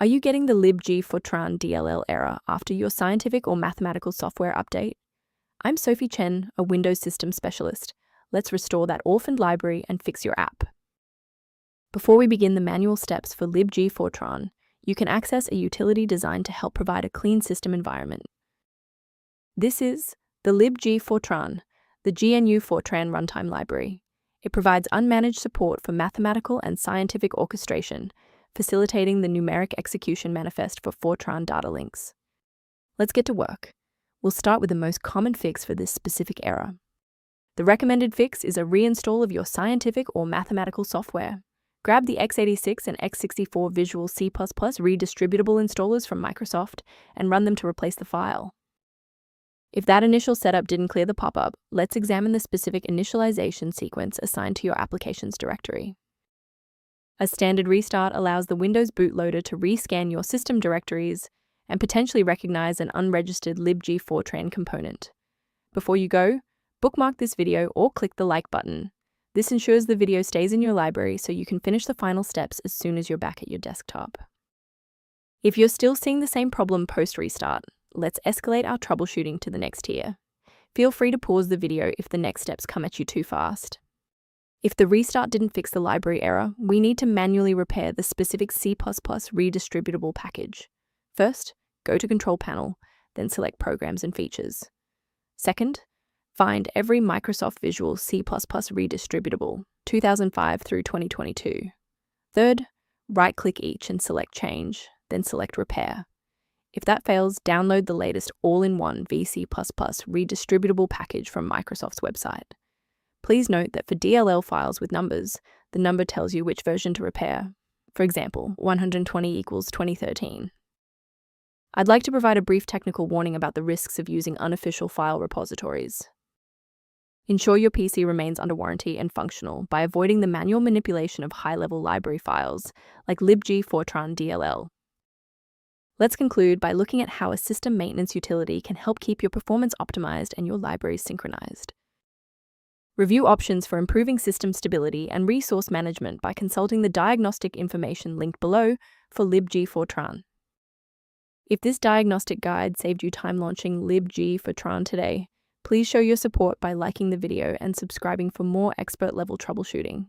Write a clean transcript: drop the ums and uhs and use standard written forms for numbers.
Are you getting the Libgfortran.dll error after your scientific or mathematical software update? I'm Sophie Chen, a Windows System Specialist. Let's restore that orphaned library and fix your app. Before we begin the manual steps for Libgfortran, you can access a utility designed to help provide a clean system environment. This is the Libgfortran, the GNU Fortran Runtime Library. It provides unmanaged support for mathematical and scientific orchestration, facilitating the numeric execution manifest for Fortran data links. Let's get to work. We'll start with the most common fix for this specific error. The recommended fix is a reinstall of your scientific or mathematical software. Grab the x86 and x64 Visual C++ redistributable installers from Microsoft and run them to replace the file. If that initial setup didn't clear the pop-up, let's examine the specific initialization sequence assigned to your applications directory. A standard restart allows the Windows bootloader to rescan your system directories and potentially recognize an unregistered Libgfortran component. Before you go, bookmark this video or click the like button. This ensures the video stays in your library so you can finish the final steps as soon as you're back at your desktop. If you're still seeing the same problem post-restart, let's escalate our troubleshooting to the next tier. Feel free to pause the video if the next steps come at you too fast. If the restart didn't fix the library error, we need to manually repair the specific C++ redistributable package. First, go to Control Panel, then select Programs and Features. Second, find every Microsoft Visual C++ redistributable, 2005 through 2022. Third, right-click each and select Change, then select Repair. If that fails, download the latest all-in-one VC++ redistributable package from Microsoft's website. Please note that for DLL files with numbers, the number tells you which version to repair. For example, 120 equals 2013. I'd like to provide a brief technical warning about the risks of using unofficial file repositories. Ensure your PC remains under warranty and functional by avoiding the manual manipulation of high-level library files like Libgfortran.dll. Let's conclude by looking at how a system maintenance utility can help keep your performance optimized and your libraries synchronized. Review options for improving system stability and resource management by consulting the diagnostic information linked below for Libgfortran. If this diagnostic guide saved you time launching Libgfortran today, please show your support by liking the video and subscribing for more expert-level troubleshooting.